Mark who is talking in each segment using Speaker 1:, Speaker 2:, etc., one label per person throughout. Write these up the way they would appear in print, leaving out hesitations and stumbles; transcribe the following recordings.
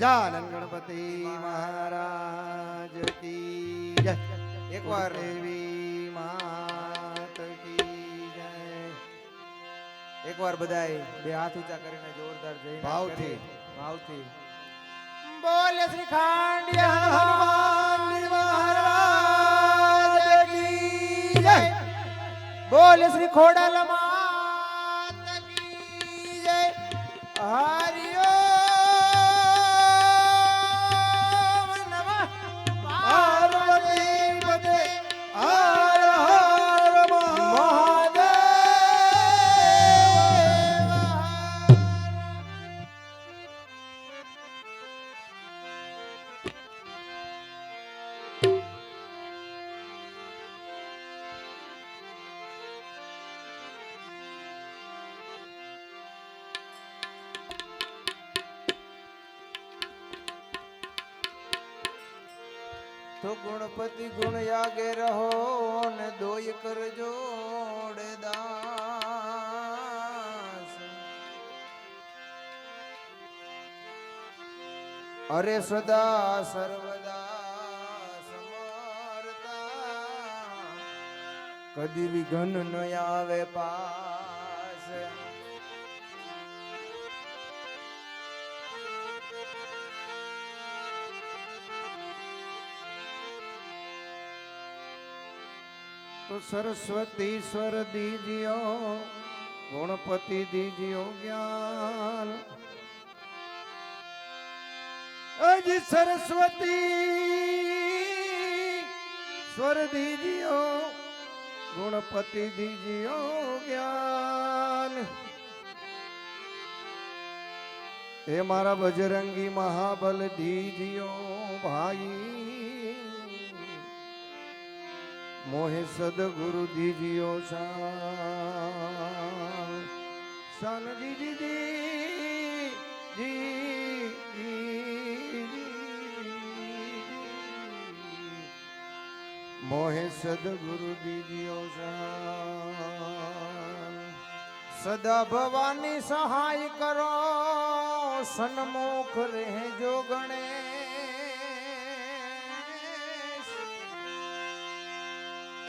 Speaker 1: ગજાનન ગણપતિ મહારાજ કી જય. એકવાર દેવી માત કી જય.
Speaker 2: એકવાર બધાય બે હાથ ઊંચા કરીને જોરદાર જય
Speaker 1: ભાવથી.
Speaker 2: ભાવથી બોલે શ્રી ખાંડિયા
Speaker 1: હનુમાન મહારાજ કી જય.
Speaker 2: બોલે શ્રી ખોડાલ માત કી જય. હરિઓમ નમઃ
Speaker 1: પાર્વતી પતે હર હર મહાદેવ.
Speaker 2: તો ગુણપતિ ગુણ યાગે રહો ને દોય કર જોડે દાસ. અરે સદા સર્વદા સમર્થા કદી વિઘન ન આવે પાસ.
Speaker 1: તો સરસ્વતી સ્વર દીજ્યો, ગુણપતિ દીજ્યો જ્ઞાન. અજી સરસ્વતી સ્વર દીજ્યો, ગુણપતિ દીજ્યો જ્ઞાન. એ મારા બજરંગી મહાબલ દીજ્યો ભાઈ. મોહે સદગુરુ દીજ્યો શાન દીજી મોહે સદગુરુ દીજ્યો શાન.
Speaker 2: સદા ભવાની સહાય કરો સન્મુખ રહેજો ગણેશ.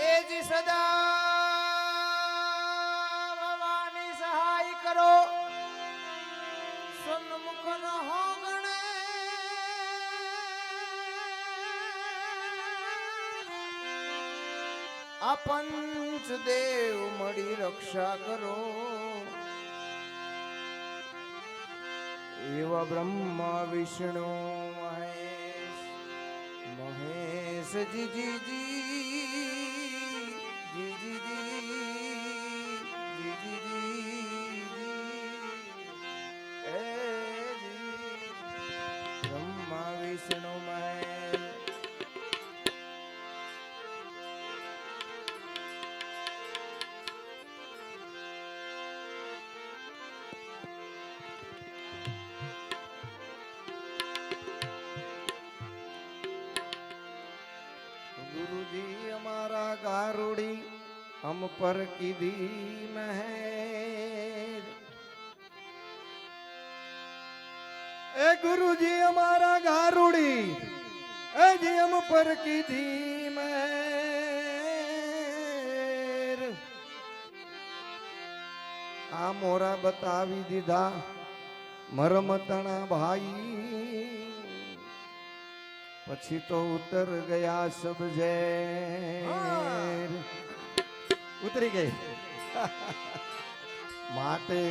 Speaker 2: એ જ સદા ભવાની સહાય કરો સન્મુખ રહો ગણેશ. આ પંચ દેવ મળી રક્ષા કરો એવા બ્રહ્મા વિષ્ણુ મહેશ. મહેશ જી જી જી જી જી જી જી જી એ જી બ્રહ્મા વિષ્ણુ મહેશ.
Speaker 1: ગુરુજી અમારા ગારુડી હમ પર કીધી મહેર. એ ગુરુજી અમારા ગારુડી એ જી હમ પર કીધી મહેર. આ મોરા બતાવી દીધા મરમતણા ભાઈ. પછી તો ઉતર ગયા સબ ઝેર. ઉતરી ગઈ. માટે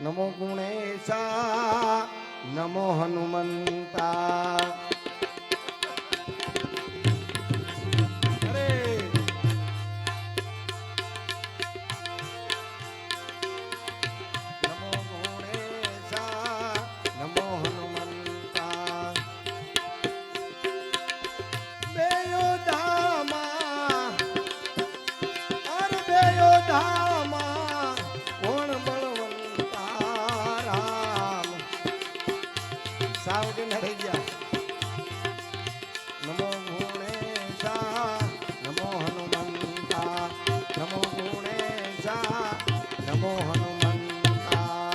Speaker 1: નમો ગુણેશા નમો હનુમંતા. અરે નમો ગુણેશા નમો હનુમંતા. કોણ બળવંતા રામ. સાવડી રહી ગયા. નમો ગુણેશા નમો હનુમંતા. નમો ગુણેશા નમો હનુમંતા.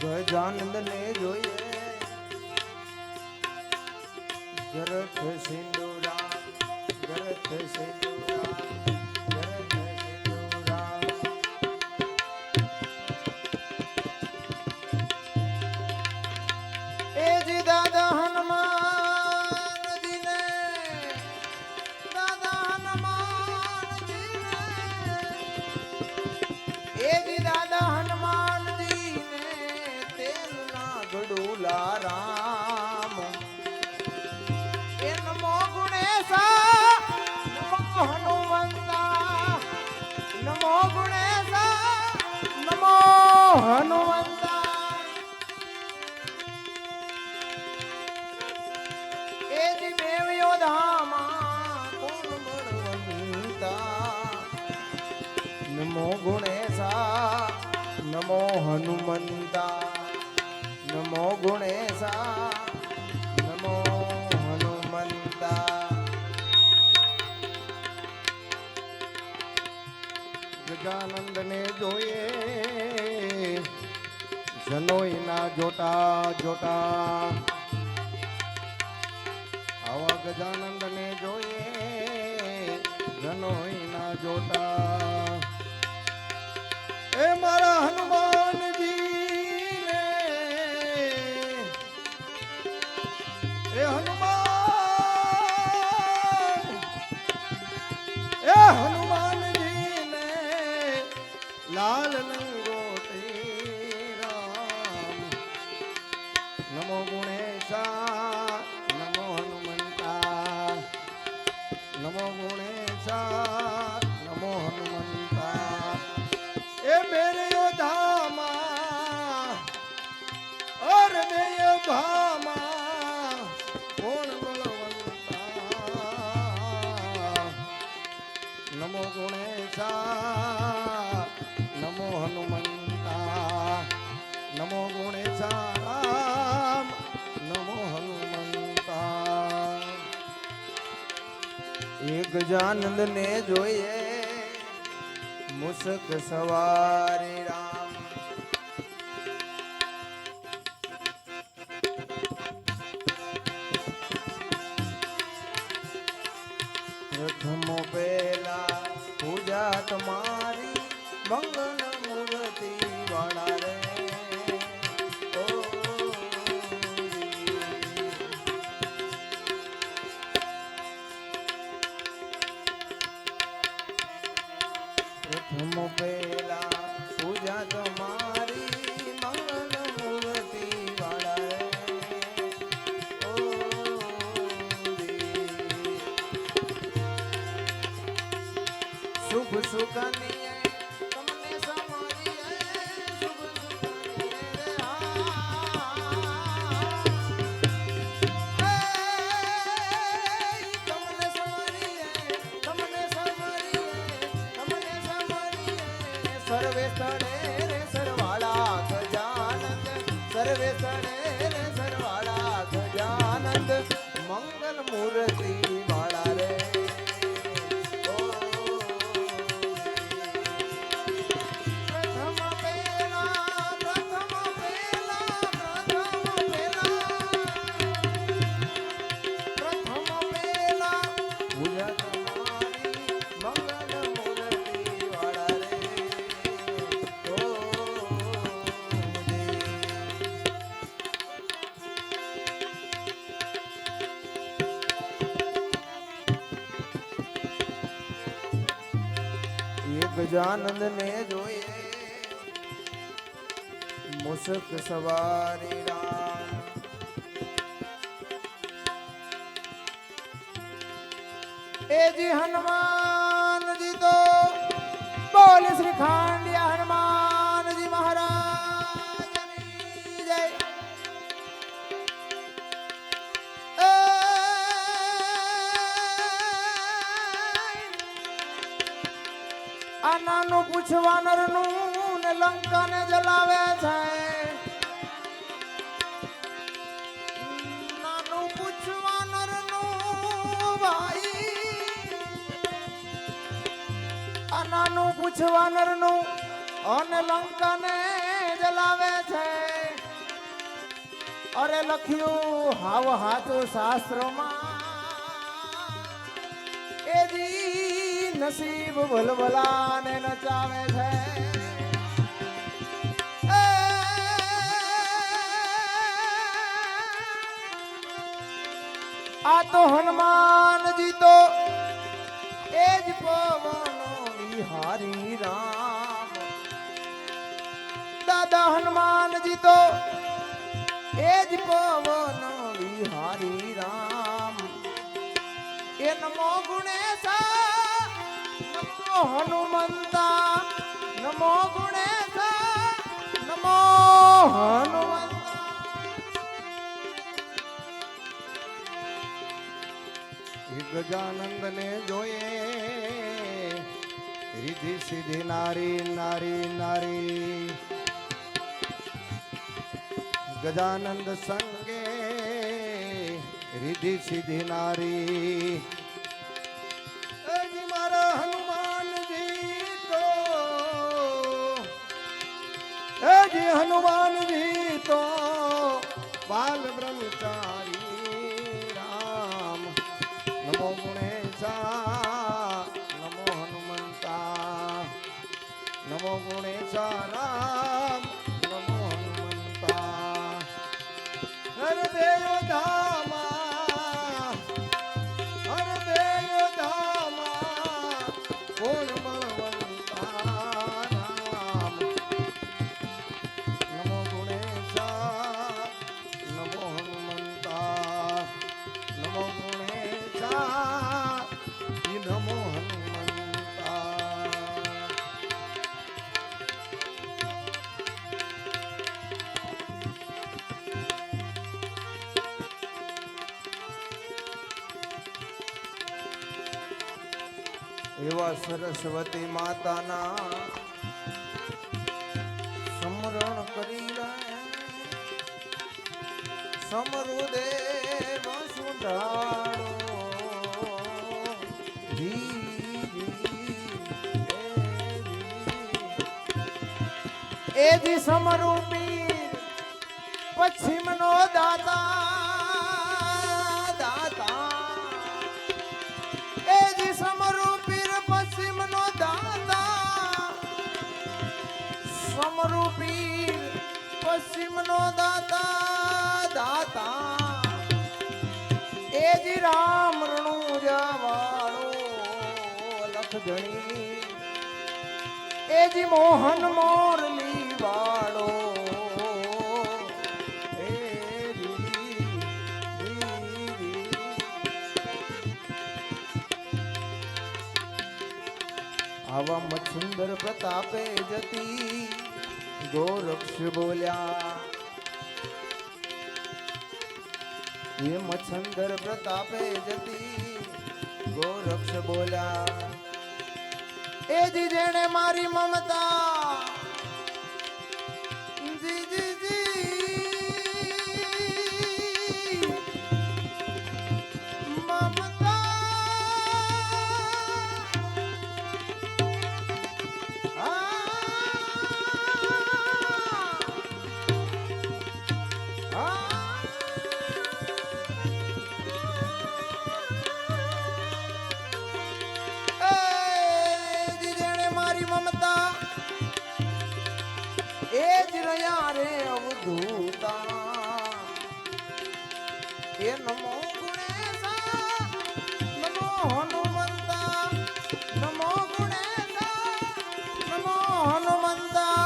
Speaker 2: ગજાનંદ ને જોઈએ ગરથ સિંદુરા ગરથ સિંદુરા ગરથ સિંદુરા એ જી દાદા હનુમાનજી ને દાદા હનુમાનજી ને એ જી દાદા હનુમાનજી ને તેલના ગડુલા રામ એ નમો ગુણેશા નમો હનુમંતા નમો ગુણેશા નમો હનુમંતા એ જી દેવ્યો ધામા કોણ બળવંતા નમો ગુણેશા નમો હનુમંતા નમો ગુણેશા નમો હનુમંતા
Speaker 1: ગજાનંદ ને જોઈએ જનોઈના જોટા જોટા આવા ગજાનંદ ને જોઈએ જનોઈના જોટા એ મારા હનુમાનજી ને એ હનુમાન એ હનુમાનજી ને લાલ લંગોટી રામ નમો ગુણેશા નમો હનુમંતા નમો ગુણેશા નમો હનુમંતા એ મેરે યોધામાં ઓર મેરે યોધામાં કોણ બળવંતા નમો ગુણેશા નમો હનુમંતા નમો ગુણેશા રામ નમો હનુમંતા
Speaker 2: એક ગજાનંદ ને જોઈએ મુસક સવારે રામ પ્રથમ પેલા પૂજા તમારી મંગલ મૂર્તિ વાળા રે ઓ પ્રથમ પેલા પૂજા તમારી મંગલ મૂર્તિ વાળા રે ઓ શુભ સુખની તમને સમારીએ શુભ સુખની રે તમને સમારીએ તમને સમારીએ તમને સમારીએ સર્વે સ્થળે રે સરવાળા ગજાનંદ સર્વે સ્થળે રે સરવાળા ગજાનંદ મંગલ મૂર્તિ વાળા રે ગજાનંદ ને જોઈએ મુસક સવારી રામ એ જી હનુમાનજી તો બોલ શ્રી ખાંડિયા હનુમાનજી મહારાજની જય આ નાનું પૂછવા નરનું ને લંકા ને જલાવે છે નાનું પૂછવા નરનું ભાઈ આ નાનું પૂછવા નરનું અને લંકા ને જલાવે છે અરે લખ્યું હાવ હાચું શાસ્ત્રમાં એ જી નસીબ ભલભલાને નચાવે છે. આ તો હનુમાનજી તો એ જ પવનો વિહારી રામ. દાદા હનુમાનજી તો એ જ પવનો વિહારી રામ. એ નમો ગુણેશા નમો હનુમંતા નમો ગુણેશા નમો હનુમંતા.
Speaker 1: ગજાનંદ ને જોયે રીધિ સીધી નારી નારી નારી. ગજાનંદ સંગે રીધિ સીધી નારી. હજી મારા હનુમાનજી તો હજી હનુમાનજી તો બાલ બ્રહ્મચારી રામ. નમો ગુણેશા નમો હનુમંતા નમો ગુણેશા રામ નમો હનુમંતા. હર દેવ ધામા હર દેવ ધામા કોણ બળવંતા રામ. નમો ગુણેશા નમો હનુમંતા નમો ગુણેશા નમો હનુમંતા.
Speaker 2: એવા સરસ્વતી માતાના સમરણ કરી લે સમરુદેવ સુંઢાળો. એજી સમરૂપી પશ્ચિમનો દાતા દાતા. એજી સમરૂપી પશ્ચિમનો દાતા સમરૂપી પશ્ચિમનો દાતા દાતા. એજી રામ રણુજા વાળો લખધણી. એજી મોહન મોરલી વાળો. આવા મચ્છુંદર પ્રતાપે જતી ગોરક્ષ બોલ્યા. એ મચ્છુંદર પ્રતાપે જતી ગોરક્ષ બોલ્યા. એ જી જેણે મારી મમતા જી જી જી મમતા મમતા એ જ રહ્યા રે અવધૂતા. એ નમો ગુણેશા નમો હનુમંતા નમો ગુણેશા નમો હનુમંતા.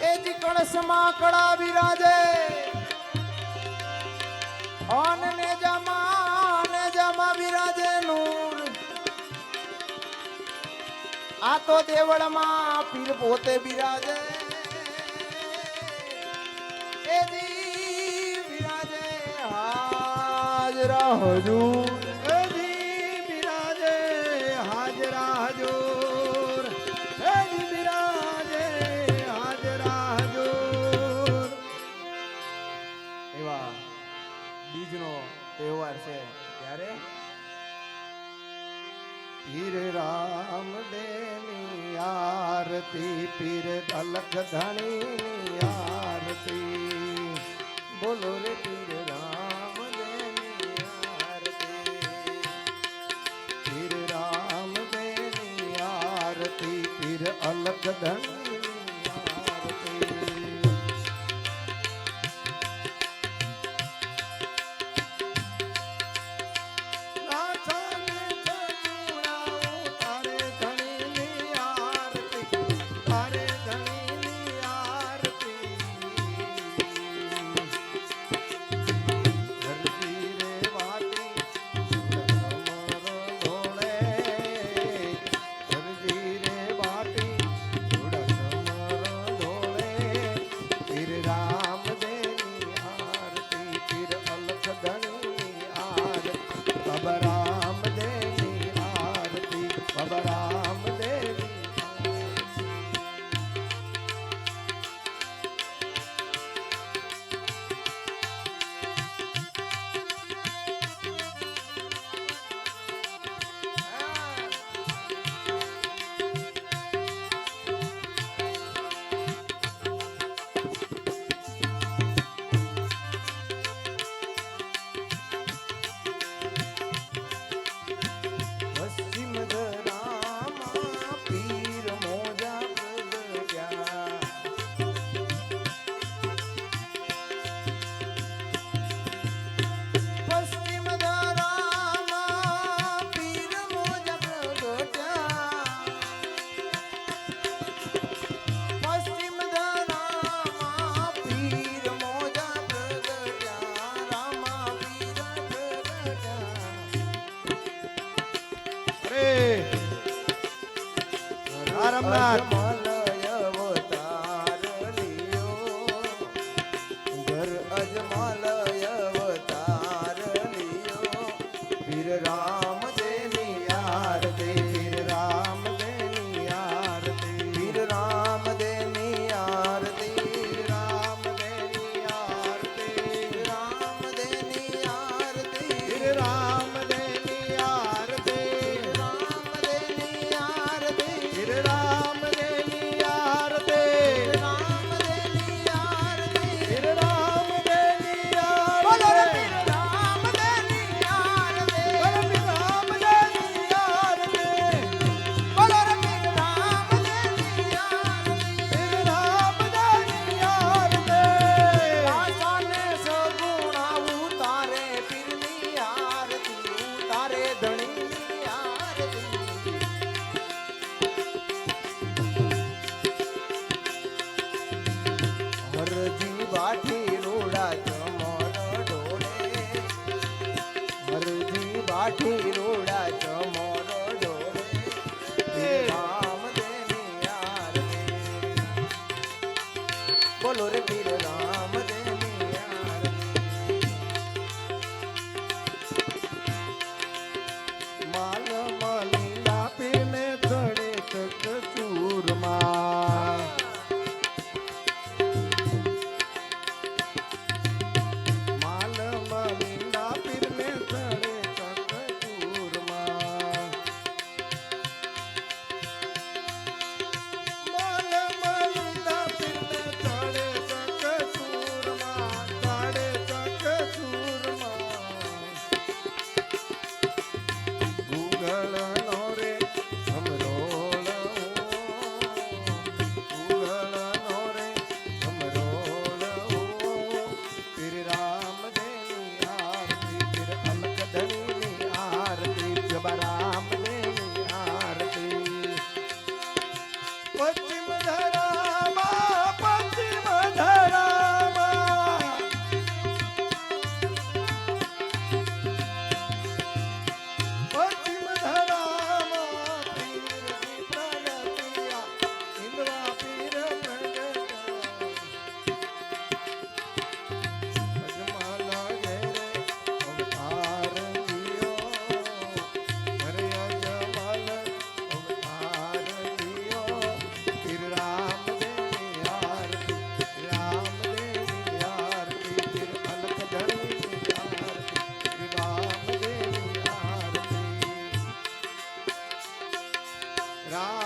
Speaker 2: એજી કળશમાં કળા બિરાજે અને નેજામાં બિરાજે નૂર. આ તો દેવળમાં પીર પોતે બિરાજે. એજી બિરાજે હાજરા હજૂર.
Speaker 1: હજી બિરાજે હાજરા હજૂર. હજી બિરાજે હાજરા હજૂર. પીર રામદેવની આરતી, પીર અલખ ધણીની આરતી.
Speaker 2: બોલો રે પીર રામદેવની આરતી.
Speaker 1: પીર રામદેવની આરતી, પીર અલખ ધણીની આરતી. નાથાને સગુણાઓ તારે ધણીની આરતી, તારે ધણીની આરતી. ધરતી રે વાટી સુરતમર ધોળે, ધરતી રે વાટી સુરતમર ધોળે. પીર રામદેવની આરતી, પીર અલખ ધણીની આરતી, બાબા રામદેવની આરતી, બાબા રામદેવની આરતી. પશ્ચિમ ધરામાં પીર મોજા પ્રગટ્યા. પશ્ચિમ ધરામાં પીર મોજા પ્રગટ્યા. પશ્ચિમ ધરામાં પીર મોજા પ્રગટ્યા. રામા પીર પ્રગટ્યા. અરે રામનાથ
Speaker 2: અજમલય અવતાર લિયો, ઘર અજમલય અવતાર લિયો.
Speaker 1: પીર રામદેવની આરતી, પીર રામદેવની આરતી,
Speaker 2: પીર રામદેવની આરતી.
Speaker 1: પીર રામદેવની આરતી,
Speaker 2: પીર રામદેવની આરતી.
Speaker 1: પીર રામદેવની આરતી,
Speaker 2: પીર રામદેવની આરતી.
Speaker 1: પીર રામદેવની આરતી,
Speaker 2: પીર રામદેવની આરતી.
Speaker 1: પીર રામદેવની
Speaker 2: બોલો રે
Speaker 1: આરતી.
Speaker 2: પીર રામદેવની આરતી.
Speaker 1: બોલો પીર રામદેવની આરતી,
Speaker 2: બોલો રે પીર રામદેવની આરતી.
Speaker 1: પીર રામદેવની આરતી.
Speaker 2: આશાને સગુણા ઉતારે પીરની આરતી, ઉતારે ધણીની આરતી. હરજી બાઠી રોડા ચમર ડોળે, હરજી બાઠી રોડા ચમર ડોળે. પીર રામદેવની આરતી. બોલો રે પીર રામદેવની આરતી.
Speaker 1: માલ મલીના પીરને ચડે ચક ચૂરમાં. માલ મલીના પીરને ચડે ચક ચૂરમાં. રામ